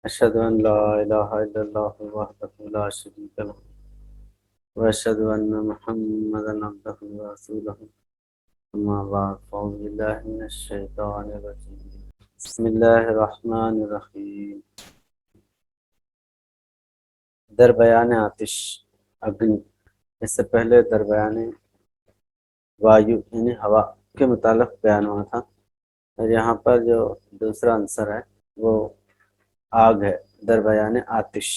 أشهد أن لا إله إلا الله وحده لا شريك له وأشهد أن محمدا عبده ورسوله أما بعد فأعوذ بالله من الشيطان الرجيم بسم الله الرحمن الرحیم در بیان آتش اگنی، اس سے پہلے در بیان وایو یعنی ہوا کے متعلق بیان ہوا تھا، اور یہاں پر جو دوسرا عنصر ہے وہ آگ ہے، در بیان آتش،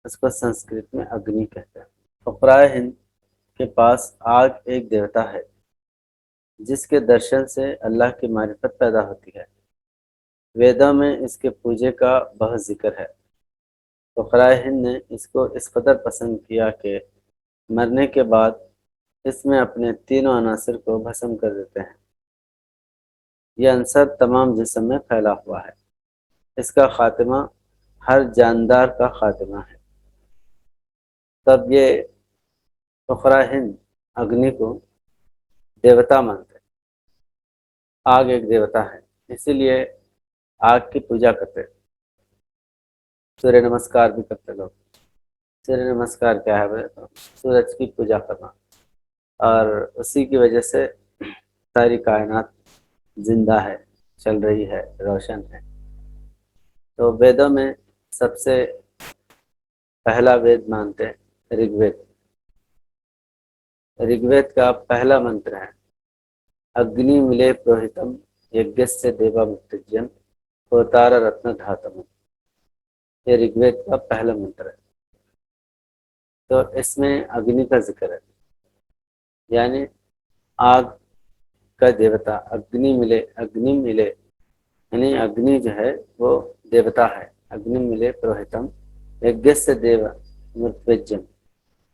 اس کو سنسکرت میں اگنی کہتے ہیں۔ فقرائے ہند کے پاس آگ ایک دیوتا ہے جس کے درشن سے اللہ کی معرفت پیدا ہوتی ہے۔ ویدوں میں اس کے پوجے کا بہت ذکر ہے۔ فقرائے ہند نے اس کو اس قدر پسند کیا کہ مرنے کے بعد اس میں اپنے تینوں عناصر کو بھسم کر دیتے ہیں۔ یہ عنصر تمام جسم میں پھیلا ہوا ہے۔ اس کا خاتمہ ہر جاندار کا خاتمہ ہے۔ تب یہ فقرائے ہند اگنی کو دیوتا مانتے ہیں۔ آگ ایک دیوتا ہے، اسی لیے آگ کی پوجا کرتے، سوریہ نمسکار بھی کرتے لوگ۔ سوریہ نمسکار کیا ہے بولے تو سورج کی پوجا کرنا، اور اسی کی وجہ سے ساری کائنات زندہ ہے، چل رہی ہے، روشن ہے۔ تو ویدوں میں سب سے پہلا وید مانتے ہیں رگ وید۔ رگ وید کا پہلا منتر ہے اگنی ملے پروہتم یجیہ دیوا مکتجم ہوتار رتن دھاتم۔ یہ رگ وید کا پہلا منتر ہے، تو اس میں اگنی کا ذکر ہے، یعنی آگ کا دیوتا اگنی ملے یعنی اگنی جو ہے وہ دیوتا ہے۔ اگنی ملے پروہتم یجیہ دیوا مکتجم،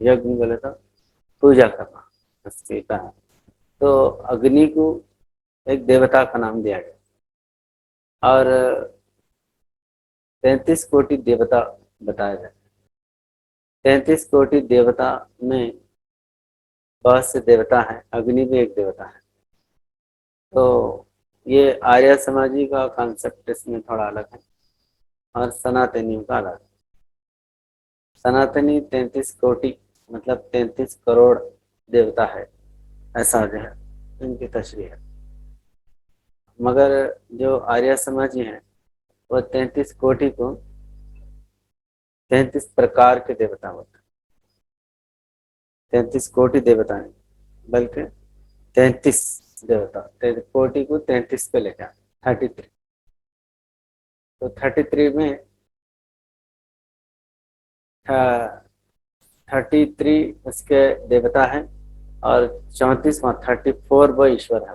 یجن بولے تو پوجا کرنا، اس کی کہا۔ تو اگنی کو ایک دیوتا کا نام دیا گیا، اور 33 کوٹی دیوتا بتایا جاتا ہے۔ 33 کوٹی دیوتا میں بہت سے دیوتا ہیں، اگنی بھی ایک دیوتا ہے۔ تو یہ آریہ سماجی کا کانسیپٹ اس میں تھوڑا الگ ہے، اور سناتنیوں کا الگ ہے۔ سناتنی 33 کوٹی مطلب 33 کروڑ دیوتا ہے، ایسا جو ہے ان کی تشریح ہے۔ مگر جو آریہ سماجی ہیں وہ 33 کوٹی کو 33 پرکار کے دیوتا ہوتے ہیں۔ 33 کوٹی دیوتا نہیں بلکہ 33 دیوتا، کوٹی کو 33 پہ لے جائیں، 33۔ تو 33 میں 33 اس کے دیوتا ہیں، اور 34واں 34 وہ ایشور ہے۔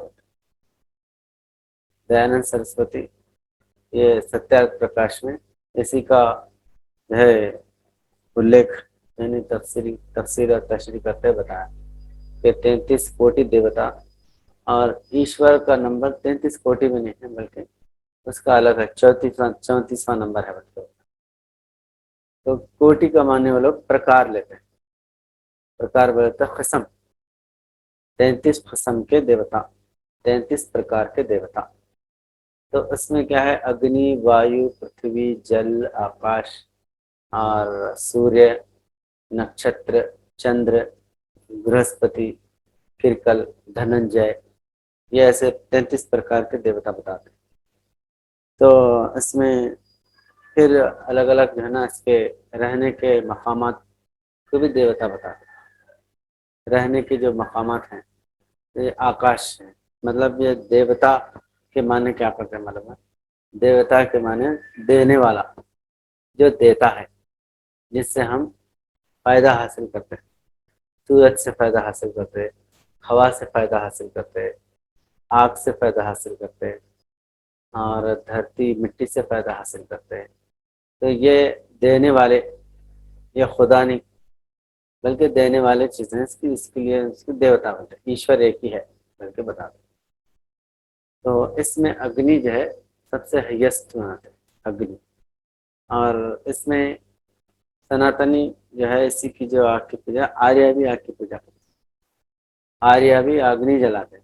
دیانند سرسوتی یہ ستیہ پرکاش میں اسی کا جو ہے الیکھ، یعنی تفسیر اور تشریح کرتے بتایا کہ 33 کوٹی دیوتا، اور ایشور کا نمبر 33 کوٹی میں نہیں ہے بلکہ اس کا الگ ہے، 34واں نمبر ہے بلکہ۔ تو کوٹی کا ماننے والے لوگ پرکار لیتے ہیں، پرکار بولتے قسم، 33 قسم کے دیوتا، 33 پرکار کے دیوتا۔ تو اس میں کیا ہے، اگنی، وایو، پرتھوی، جل، آکاش، اور سوریہ، نکشتر، چندر، برہسپتی، کرکل، دھننجے، یہ ایسے 33 پرکار کے دیوتا بتاتے ہیں۔ تو اس میں پھر الگ الگ جو ہے نا اس کے رہنے کے مقامات کو بھی دیوتا بتاتے ہیں۔ رہنے کے جو مقامات ہیں یہ آکاش ہے، مطلب یہ دیوتا کے معنی کیا کرتے ہیں معلوم ہے؟ دیوتا کے معنی دینے والا، جو دیتا ہے، جس سے ہم فائدہ حاصل کرتے ہیں۔ سورج سے فائدہ حاصل کرتے، ہوا سے فائدہ حاصل کرتے، آگ سے فائدہ حاصل کرتے، اور دھرتی مٹی سے فائدہ حاصل کرتے ہیں۔ تو یہ دینے والے، یہ خدا نہیں بلکہ دینے والے چیزیں، اس کے لیے اس کو دیوتا بولتے ہیں، ایشور ایک ہی ہے بلکہ بتا دیں۔ تو اس میں اگنی جو ہے سب سے ہائیسٹ مانتے ہیں اگنی، اور اس میں سناتنی جو ہے اسی کی جو آگ کی پوجا، آریہ بھی آگ کی پوجا کرتے ہیں، آریہ بھی اگنی جلاتے ہیں،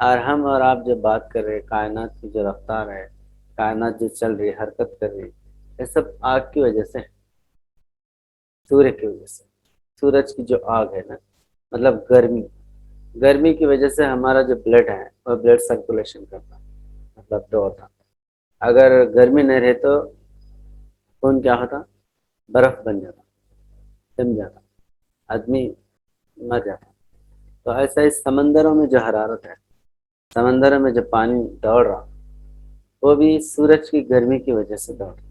اور ہم اور آپ جو بات کر رہے ہیں، کائنات کی جو رفتار ہے، کائنات جو چل رہی ہے، حرکت کر رہی ہے، یہ سب آگ کی وجہ سے ہے، سورج کی وجہ سے۔ سورج کی جو آگ ہے نا، مطلب گرمی، گرمی کی وجہ سے ہمارا جو بلڈ ہے وہ بلڈ سرکولیشن کرتا ہے، مطلب دوڑتا۔ اگر گرمی نہیں رہے تو خون کیا ہوتا؟ برف بن جاتا، جم جاتا، آدمی مر جاتا۔ تو ایسا ہی سمندروں میں جو حرارت ہے، سمندروں میں جو پانی دوڑ رہا، وہ بھی سورج کی گرمی کی وجہ سے دوڑ رہا۔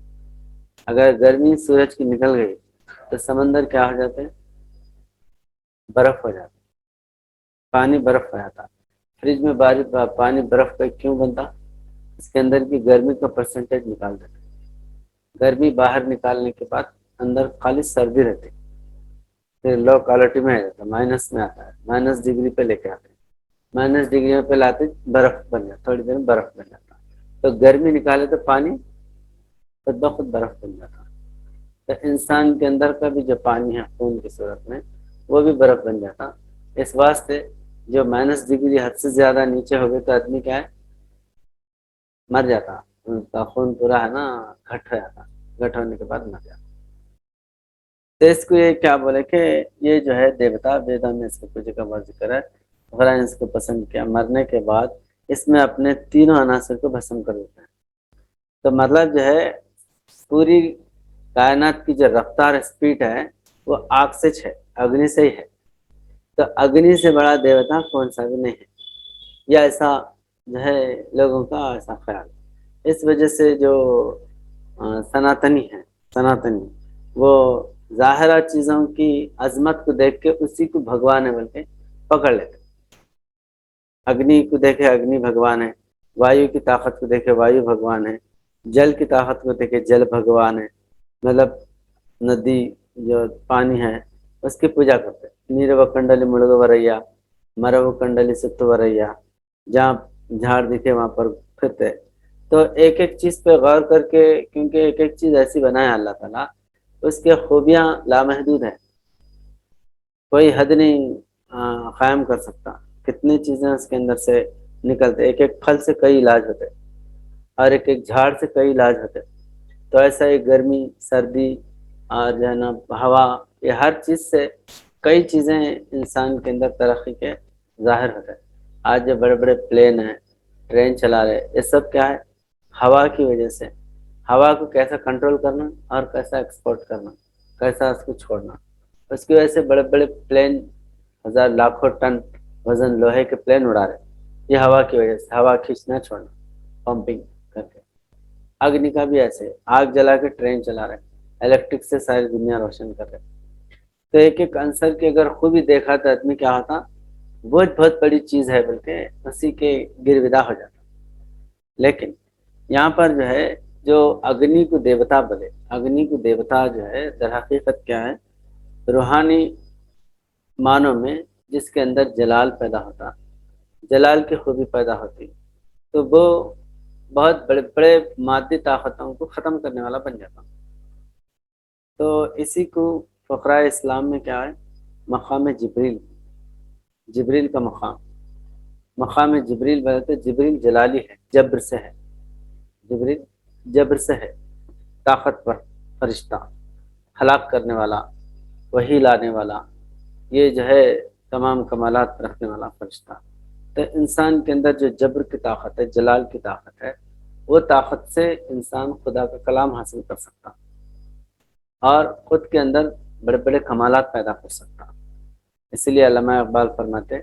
اگر گرمی سورج کی نکل گئی تو سمندر کیا ہو جاتے ہیں؟ برف ہو جاتا، پانی برف ہو جاتا۔ فریج میں پانی برف کا کیوں بنتا؟ اس کے اندر کی گرمی کا پرسنٹیج نکال دیتے، گرمی باہر نکالنے کے بعد اندر خالی سردی رہتی، پھر لو کوالٹی میں آ جاتا، مائنس میں آتا ہے، مائنس ڈگری پہ لے کے آتے ہیں، مائنس ڈگری پہ لاتے برف بن جاتا، تھوڑی دیر میں برف بن جاتا۔ تو گرمی نکالے تو پانی خود بخود برف بن جاتا۔ تو انسان کے اندر کا بھی جو پانی ہے خون کی صورت میں، وہ بھی برف بن جاتا۔ اس واسطے جو مائنس ڈگری حد سے زیادہ نیچے ہو گئے تو آدمی کیا ہے؟ مر جاتا، ان کا خون پورا ہے نا گھٹ ہو جاتا، گھٹ ہونے کے بعد مر جاتا۔ تو اس کو یہ کیا بولے کہ یہ جو ہے دیوتا ویدوں میں اس کو پوجا کا ذکر ہے، خدا نے اس کو پسند کیا، مرنے کے بعد اس میں اپنے تینوں عناصر کو بھسم کر دیتا ہے۔ تو مطلب جو ہے پوری کائنات کی جو رفتار اسپیڈ ہے وہ آگ سے ہے، اگنی سے ہی ہے۔ تو اگنی سے بڑا دیوتا کون سا بھی نہیں ہے، یا ایسا جو ہے لوگوں کا ایسا خیال۔ اس وجہ سے جو سناتنی ہے، سناتنی وہ ظاہرہ چیزوں کی عظمت کو دیکھ کے اسی کو بھگوان ہے بول کے پکڑ لیتے۔ اگنی کو دیکھے اگنی بھگوان ہے، وایو کی طاقت کو دیکھے وایو بھگوان ہے، جل کی طاقت کو دیکھے جل بھگوان ہے، مطلب ندی جو پانی ہے اس کی پوجا کرتے۔ نیرو کنڈلی مڑگ وریا، مرو کنڈلی ست وریا، جہاں جھاڑ دکھے وہاں پر پھرتے۔ تو ایک ایک چیز پہ غور کر کے، کیونکہ ایک ایک چیز ایسی بنایا اللہ تعالیٰ، اس کے خوبیاں لامحدود ہیں، کوئی حد نہیں قائم کر سکتا۔ کتنی چیزیں اس کے اندر سے نکلتے، ایک ایک پھل سے کئی علاج ہوتے، اور ایک ایک جھاڑ سے کئی علاج ہوتے۔ تو ایسا ہی گرمی، سردی اور جو ہے نا ہوا، یہ ہر چیز سے کئی چیزیں انسان کے اندر ترقی کے ظاہر ہوتے ہیں۔ آج جو بڑے بڑے پلین ہیں، ٹرین چلا رہے، یہ سب کیا ہے؟ ہوا کی وجہ سے۔ ہوا کو کیسا کنٹرول کرنا اور کیسا ایکسپورٹ کرنا، کیسا اس کو چھوڑنا، اس کی وجہ سے بڑے بڑے پلین ہزار لاکھوں ٹن وزن لوہے کے پلین اڑا رہے، یہ ہوا کی وجہ سے، ہوا کھینچنا چھوڑنا، پمپنگ کر کے۔ اگنی کا بھی ایسے، آگ جلا کے ٹرین چلا رہے، الیکٹرک سے ساری دنیا روشن کر رہے۔ تو ایک ایک عنصر کی اگر خوبی دیکھا تو آدمی کیا ہوتا؟ بہت بہت بڑی چیز ہے بلکہ اسی کے گرویدا ہو جاتا۔ لیکن یہاں پر جو ہے جو اگنی کو دیوتا بولے، اگنی کو دیوتا جو ہے در حقیقت کیا ہے؟ روحانی معنوں میں جس کے اندر جلال پیدا ہوتا، جلال کی خوبی پیدا ہوتی، تو وہ بہت بڑے بڑے مادی طاقتوں کو ختم کرنے والا بن جاتا۔ تو اسی کو فقرائے اسلام میں کیا ہے؟ مقام جبریل، جبریل کا مقام، مقام جبریل بولتے، جبریل جلالی ہے، جبر سے ہے، جبریل جبر سے ہے، طاقتور فرشتہ، ہلاک کرنے والا، وحی لانے والا، یہ جو ہے تمام کمالات رکھنے والا فرشتہ۔ تو انسان کے اندر جو جبر کی طاقت ہے، جلال کی طاقت ہے، وہ طاقت سے انسان خدا کا کلام حاصل کر سکتا اور خود کے اندر بڑے بڑے کمالات پیدا کر سکتا۔ اس لیے علامہ اقبال فرماتے،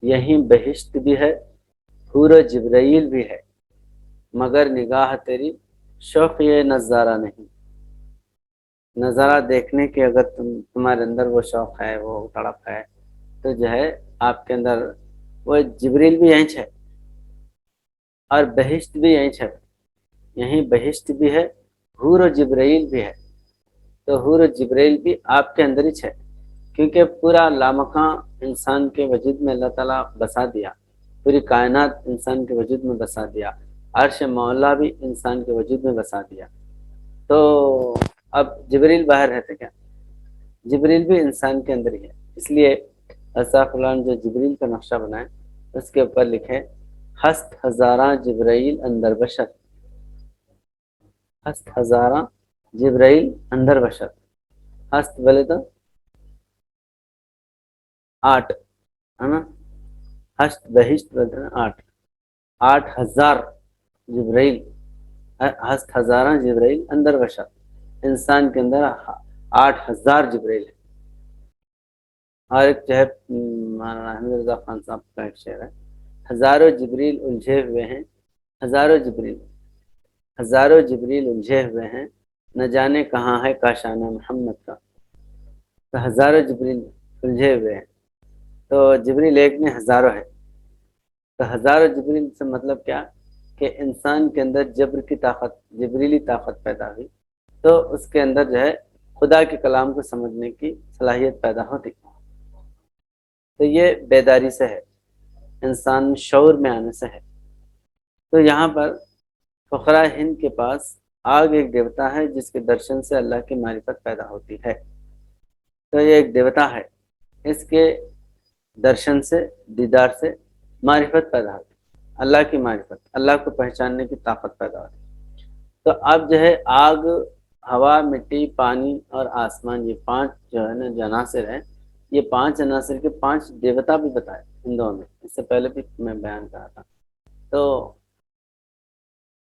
یہیں بہشت بھی ہے، حور و جبرائیل بھی ہے، مگر نگاہ تیری شوق یہ نظارہ نہیں۔ نظارہ دیکھنے کے اگر تمہارے اندر وہ شوق ہے، وہ تڑپ ہے، تو جو ہے آپ کے اندر وہ جبریل بھی یہیں ہے اور بہشت بھی یہیں ہے، یہیں بہشت بھی ہے، حور و جبرائیل بھی ہے۔ تو حور و جبرائیل بھی آپ کے اندر ہی ہے، کیونکہ پورا لامکاں انسان کے وجود میں اللہ تعالیٰ بسا دیا، پوری کائنات انسان کے وجود میں بسا دیا، عرش مولا بھی انسان کے وجود میں بسا دیا۔ تو اب جبریل باہر رہتے کیا؟ جبریل بھی انسان کے اندر ہی ہے۔ اس لیے ایسا فلان جو جبریل کا نقشہ بنائے اس کے اوپر لکھے ہست ہزاراں جبرائیل اندر بشر، ہست ہزاراں جبرائیل اندر بشر، ہست بولے تو 8 ہے نا، ہست بہشت بولتے ہیں 8، 8,000 جبرائیل، ہست ہزاراں جبرائیل اندر بشر، انسان کے اندر 8,000 جبرائیل ہے۔ اور ایک جو ہے مولانا احمد رضا خان صاحب کا ایک شعر ہے، ہزاروں جبریل الجھے ہوئے ہیں، ہزاروں جبریل، ہزاروں جبریل الجھے ہوئے ہیں، نہ جانے کہاں ہے کاشانہ محمد کا، تو ہزاروں جبریل الجھے ہوئے ہیں، تو جبریل ایک میں ہزاروں ہے، تو ہزاروں جبریل سے مطلب کیا کہ انسان کے اندر جبر کی طاقت، جبریلی طاقت پیدا ہوئی تو اس کے اندر جو ہے خدا کے کلام کو سمجھنے کی صلاحیت پیدا ہوتی، تو یہ بیداری سے ہے، انسان شعور میں آنے سے ہے۔ تو یہاں پر فقراء ہند کے پاس آگ ایک دیوتا ہے جس کے درشن سے اللہ کی معرفت پیدا ہوتی ہے، تو یہ ایک دیوتا ہے، اس کے درشن سے، دیدار سے معرفت پیدا ہوتی، اللہ کی معرفت، اللہ کو پہچاننے کی طاقت پیدا ہوتی۔ تو اب جو ہے آگ، ہوا، مٹی، پانی اور آسمان، یہ 5 جو ہے نا جو عناصر ہیں، یہ 5 عناصر کے 5 دیوتا بھی بتائے ہندوؤں میں، اس سے پہلے بھی میں بیان کہا تھا۔ تو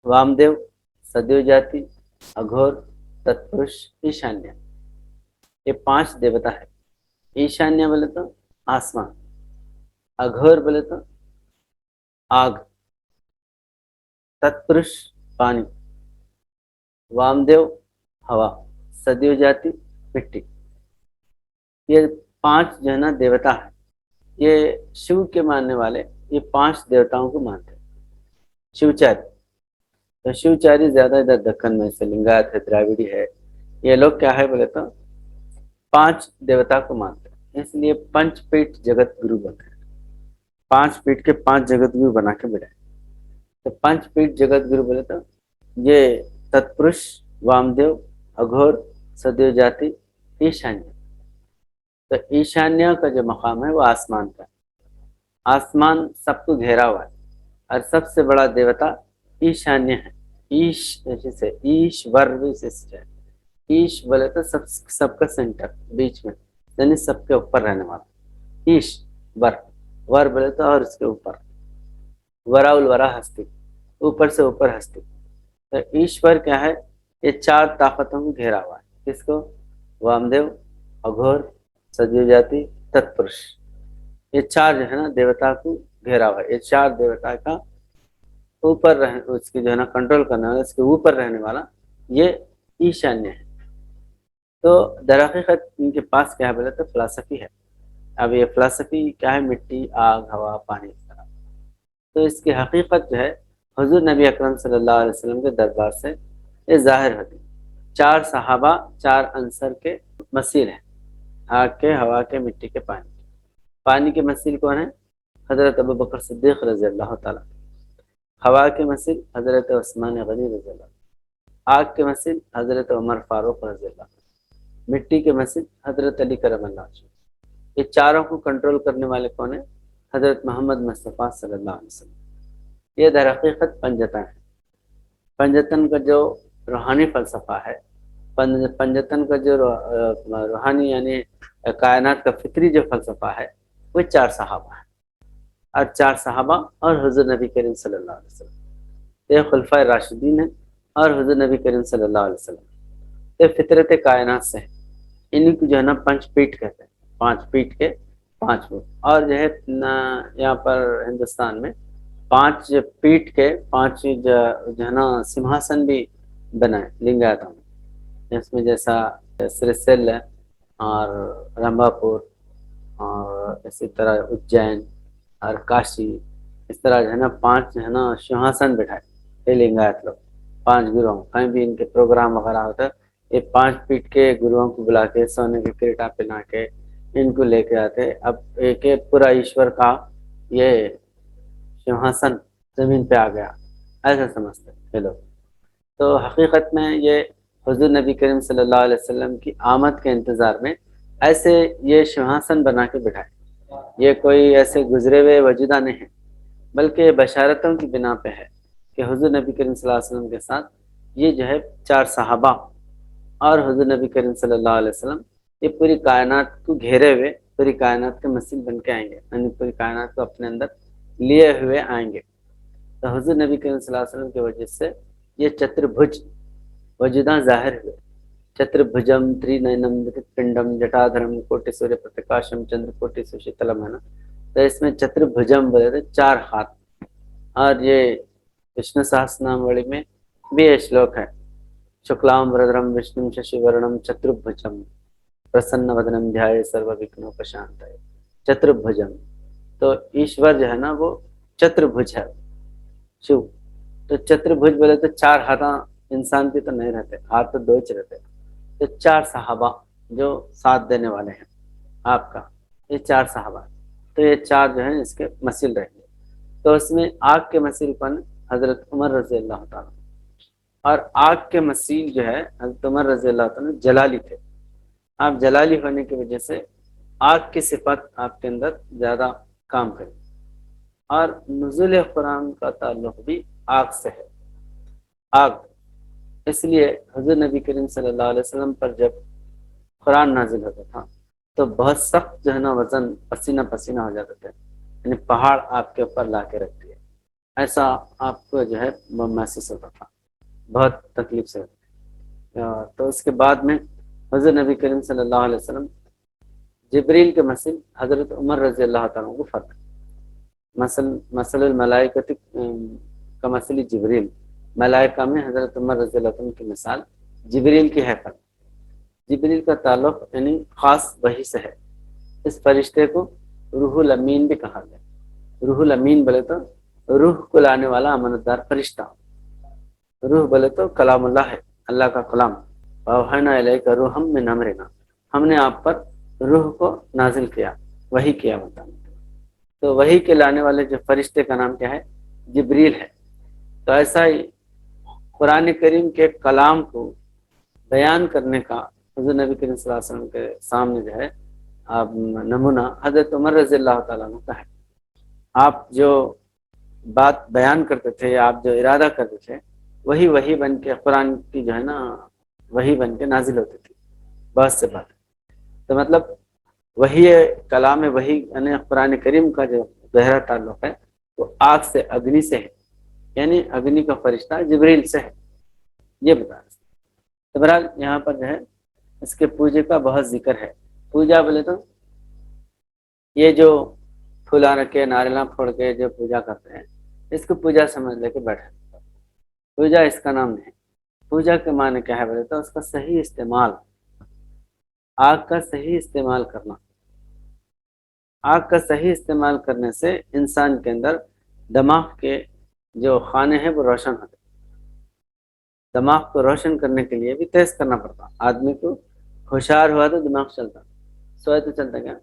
وامدیو، سدیو جاتی، اگھور، تتپرش، ایشانیہ، یہ 5 دیوتا ہے۔ ایشانیہ بولے تو آسمان، اگھور بولے تو آگ، تتپرش پانی، وامدیو ہوا، سدیو جاتی مٹی، یہ 5 جو ہے نا دیوتا ہے، یہ شیو کے ماننے والے یہ 5 دیوتاؤں کو مانتے ہیں۔ شیوچاری، تو شیوچاری زیادہ ادھر دکن میں سے لنگایت ہے، دراوڑی ہے، یہ لوگ کیا ہے بولے تو 5 دیوتا کو مانتے ہیں، اس لیے پنچ پیٹ جگت گرو بنتے ہیں، 5 پیٹ کے 5 جگت گرو بنا کے بڑھائے، تو پنچ پیٹ جگت گرو بولے تو یہ تتپرش، وامدیو، اگھور، سدیو جاتی، ایشانیہ۔ تو ایشانیہ کا جو مقام ہے وہ آسمان کا ہے، آسمان سب کو گھیرا ہوا ہے، اور سب سے بڑا دیوتا ایشانیہ ہے، ایش جیسے ایشور بھی سے ہے، ایش بولے تو سب کا سینٹر بیچ میں، یعنی سب کے اوپر رہنے والا، ایش ور، ور بولے تو اور اس کے اوپر، ورا الورا ہستی، اوپر سے اوپر ہستی، تو ایشور کیا ہے، یہ 4 طاقتوں کو گھیرا ہوا ہے، کس کو؟ وامدیو، اگھور، سدیو جاتی، تتپرش، یہ 4 جو ہے نا دیوتا کو گھیرا ہوا ہے، یہ 4 دیوتا کا اوپر اس کی جو ہے نا کنٹرول کرنے والا، اس کے اوپر رہنے والا یہ ایشانیہ ہے۔ تو در حقیقت ان کے پاس کیا ہے بولے تو فلسفی ہے۔ اب یہ فلسفی کیا ہے؟ مٹی، آگ، ہوا، پانی، اس طرح، تو اس کی حقیقت جو ہے حضور نبی اکرم صلی اللہ علیہ وسلم کے دربار سے یہ ظاہر ہوتی۔ 4 صحابہ 4 عنصر کے مسیر ہیں، آگ کے، ہوا کے، مٹی کے، پانی کے۔ پانی کے مسیر کون ہیں؟ حضرت ابوبکر صدیق رضی اللہ تعالیٰ، ہوا کے مسیر حضرت عثمان غنی رضی اللہ، آگ کے مسیر حضرت عمر فاروق رضی اللہ، مٹی کے مسیر حضرت علی کرم اللہ وجہ۔ یہ 4 کو کنٹرول کرنے والے کون ہیں؟ حضرت محمد مصطفیٰ صلی اللہ علیہ وسلم۔ یہ در حقیقت پنجتن ہے۔ پنجتن کا جو روحانی فلسفہ ہے، پنجتن کا جو روحانی یعنی کائنات کا فطری جو فلسفہ ہے، وہ 4 صحابہ ہیں، اور 4 صحابہ اور حضور نبی کریم صلی اللہ علیہ وسلم، یہ خلفائے راشدین ہیں، اور حضور نبی کریم صلی اللہ علیہ وسلم یہ فطرت کائنات سے ہیں، انہیں کو جو ہے نا 5 پیٹ کہتے ہیں، 5 پیٹ کے 5 فٹ، اور جو ہے یہاں پر ہندوستان میں 5 پیٹ کے 5 جو ہے نا سمہاسن بھی بنائے لنگایتوں میں، اس میں جیسا سری سیل ہے، اور رمباپور، اور اسی طرح اجین اور کاشی، اس طرح جو ہے نا 5 جو ہے نا سمہاسن بٹھائے یہ لنگایت لوگ، 5 گروہوں، کہیں بھی ان کے پروگرام وغیرہ ہوتا ہے، یہ 5 پیٹ کے گروہوں کو بلا کے سونے کے کریٹا پہنا کے ان کو لے کے آتے، اب ایک پورا ایشور کا یہ سمہاسن زمین پہ آ گیا، ایسا سمجھتے یہ لوگ۔ تو حقیقت میں یہ حضور نبی کریم صلی اللہ علیہ وسلم کی آمد کے انتظار میں ایسے یہ سمہاسن بنا کے بٹھائے، یہ کوئی ایسے گزرے ہوئے وجودہ نہیں ہے، بلکہ یہ بشارتوں کی بنا پہ ہے کہ حضور نبی کریم صلی اللہ علیہ وسلم کے ساتھ یہ جو ہے 4 صحابہ اور حضور نبی کریم صلی اللہ علیہ وسلم یہ پوری کائنات کو گھیرے ہوئے پوری کائنات کے مسیح بن کے آئیں گے، یعنی پوری کائنات کو اپنے اندر لیے ہوئے آئیں گے۔ تو حضور نبی کریم صلی اللہ علیہ وسلم کی وجہ سے یہ چتربھج وجوداں ظاہر ہوئے۔ چتربھجم ترینینم پنڈم جٹادھرم کوٹی سوریہ پرکاشم چندر کوٹی سشیتلم ہے نا، تو اس میں چتربھجم بولے تھے 4 ہاتھ۔ اور یہ وشنو سہس نام وڑی میں بھی یہ شلوک ہے، شکلام وردرم وشنم ششی ورنم چتربھجم پرسن ودنم دھیائے سرو وگھنوپشانتائے۔ چتربھجم تو ایشور جو ہے نا وہ چتربھج ہے شیو، تو چتربھج بولے تو 4 ہاتھاں انسان کے تو نہیں رہتے، ہاتھ تو 2 ہی رہتے، تو 4 صحابہ جو ساتھ دینے والے ہیں آپ کا، یہ 4 صحابہ، تو یہ 4 جو ہیں اس کے مثیل رہیں گے۔ تو اس میں آگ کے مثیل کون؟ حضرت عمر رضی اللہ تعالیٰ، اور آگ کے مثیل جو ہے حضرت عمر رضی اللہ تعالیٰ جلالی تھے۔ آپ جلالی ہونے کی وجہ سے آگ کی صفت آپ کے اندر زیادہ کام کرے، اور نزول قرآن کا تعلق بھی آگ سے ہے۔ آگ اس لیے حضور نبی کریم صلی اللہ علیہ وسلم پر جب قرآن نازل ہوتا تھا تو بہت سخت جو ہے نا وزن پسینہ پسینہ ہو جاتے تھے، یعنی پہاڑ آپ کے اوپر لا کے رکھ دیے، ایسا آپ کو جو ہے محسوس ہوتا تھا، بہت تکلیف سے۔ تو اس کے بعد میں حضور نبی کریم صلی اللہ علیہ وسلم جبریل کے مثل حضرت عمر رضی اللہ تعالیٰ کو فرق، مثل الملائکۃ کا مثل جبریل، ملائکہ میں حضرت عمر رضی اللہ عنہ کی مثال جبریل کی ہے۔ فرق جبریل کا تعلق یعنی خاص وحی سے ہے۔ اس فرشتے کو روح الامین بھی کہا گیا۔ روح الامین بولے تو روح کو لانے والا امانت دار فرشتہ، روح بولے تو کلام اللہ ہے، اللہ کا کلام۔ وَأَوْحَيْنَا إِلَيْكَ رُوحًا مِّنْ أَمْرِنَا، ہم نے آپ پر روح کو نازل کیا، وحی کیا ہوتا۔ تو وحی کے لانے والے جو فرشتے کا نام کیا ہے؟ جبریل ہے۔ تو ایسا ہی قرآن کریم کے کلام کو بیان کرنے کا حضور نبی کریم صلی اللہ علیہ وسلم کے سامنے جو ہے آپ نمونہ حضرت عمر رضی اللہ تعالیٰ عنہ کا ہے۔ آپ جو بات بیان کرتے تھے، آپ جو ارادہ کرتے تھے، وہی بن کے قرآن کی جو ہے نا وہی بن کے نازل ہوتی تھی، بہت سے بات۔ تو مطلب وہی کلام وہی یعنی قرآن کریم کا جو گہرا تعلق ہے وہ آگ سے، اگنی سے ہے، یعنی اگنی کا فرشتہ جبریل سے ہے، یہ بتا رہے۔ تو بہرحال یہاں پر جو ہے اس کے پوجے کا بہت ذکر ہے۔ پوجا بولے تو یہ جو پھولا رکھے ناریلاں پھوڑ کے جو پوجا کرتے ہیں اس کو پوجا سمجھ لے کے بیٹھے، پوجا اس کا نام نہیں۔ پوجا کے معنی کیا ہے بولے تو اس کا صحیح استعمال، آگ کا صحیح استعمال کرنا۔ آگ کا صحیح استعمال کرنے سے انسان کے اندر دماغ کے جو خانے ہیں وہ روشن ہوتے۔ دماغ کو روشن کرنے کے لیے بھی تیز کرنا پڑتا۔ آدمی کو ہوشیار ہوا تو دماغ چلتا، سوئے تو چلتا کیا؟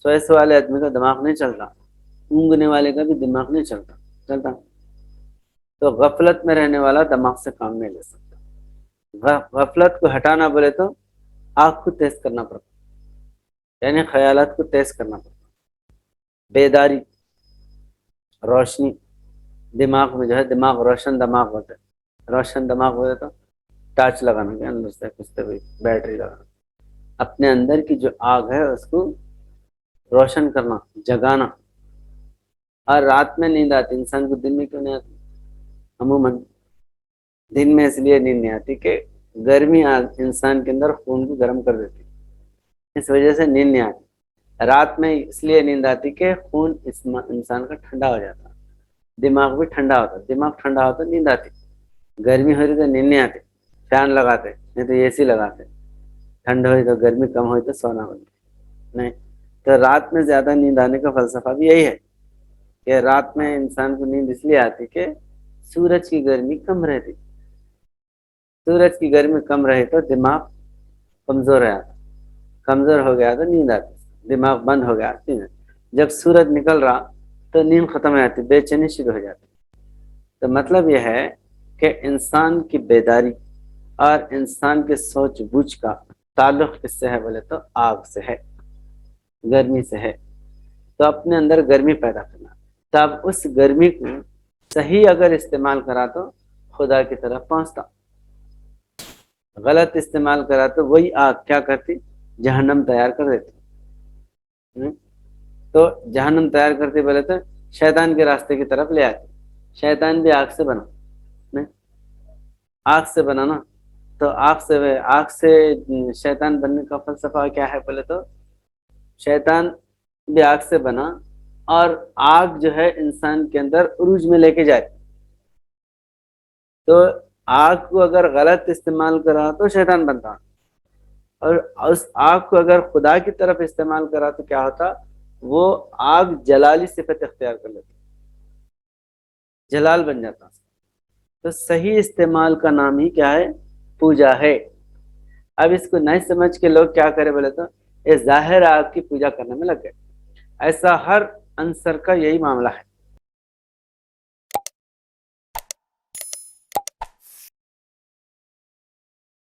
سوئے والے آدمی کا دماغ نہیں چلتا، اونگنے والے کا بھی دماغ نہیں چلتا۔ تو غفلت میں رہنے والا دماغ سے کام نہیں لے سکتا۔ غفلت کو ہٹانا بولے تو آنکھ کو تیز کرنا پڑتا، یعنی خیالات کو تیز کرنا پڑتا۔ بیداری، روشنی دماغ میں جو ہے، دماغ روشن دماغ ہوتا ہے، روشن دماغ ہوتا تو ٹارچ لگانا کے اندر سے کچھ تو بیٹری لگانا، اپنے اندر کی جو آگ ہے اس کو روشن کرنا، جگانا۔ اور رات میں نیند آتی انسان کو، دن میں کیوں نہیں آتی؟ عموماً دن میں اس لیے نیند نہیں آتی کہ گرمی انسان کے اندر خون کو گرم کر دیتی، اس وجہ سے نیند نہیں آتی۔ رات میں اس لیے نیند آتی کہ خون انسان کا ٹھنڈا ہو جاتا، دماغ بھی ٹھنڈا ہوتا، دماغ ٹھنڈا ہوتا نیند آتی۔ گرمی ہو رہی تو نیند نہیں آتی، فین لگاتے نہیں تو اے سی لگاتے، ٹھنڈ ہوئی تو گرمی کم ہوئی تو سونا ہوئی نہیں۔ تو رات میں زیادہ نیند آنے کا فلسفہ بھی یہی ہے کہ رات میں انسان کو نیند اس لیے آتی کہ سورج کی گرمی کم رہتی، سورج کی گرمی کم رہے تو دماغ کمزور ہے، کمزور ہو گیا تو نیند آتی، دماغ بند ہو گیا نیند۔ جب سورج نکل رہا تو نیند ختم ہو جاتی، بے چینی شروع ہو جاتی۔ تو مطلب یہ ہے کہ انسان کی بیداری اور انسان کے سوچ بوجھ کا تعلق کس سے ہے بولے تو آگ سے ہے، گرمی سے ہے۔ تو اپنے اندر گرمی پیدا کرنا، تب اس گرمی کو صحیح اگر استعمال کرا تو خدا کی طرف پہنچتا، غلط استعمال کرا تو وہی آگ کیا کرتی، جہنم تیار کر دیتی۔ تو جہنم تیار کرتے بولے تو شیطان کے راستے کی طرف لے آتی۔ شیطان بھی آگ سے بنا، نہیں آگ سے بنانا، تو آگ سے شیطان بننے کا فلسفہ کیا ہے بولے تو شیطان بھی آگ سے بنا، اور آگ جو ہے انسان کے اندر عروج میں لے کے جاتی۔ تو آگ کو اگر غلط استعمال کرا تو شیطان بنتا، اور اس آگ کو اگر خدا کی طرف استعمال کرا تو کیا ہوتا، وہ آگ جلالی صفت اختیار کر لیتی، جلال بن جاتا۔ تو صحیح استعمال کا نام ہی کیا ہے، پوجا ہے۔ اب اس کو نہیں سمجھ کے لوگ کیا کرے بولے تو یہ ظاہر آگ کی پوجا کرنے میں لگ گئے۔ ایسا ہر عنصر کا یہی معاملہ ہے۔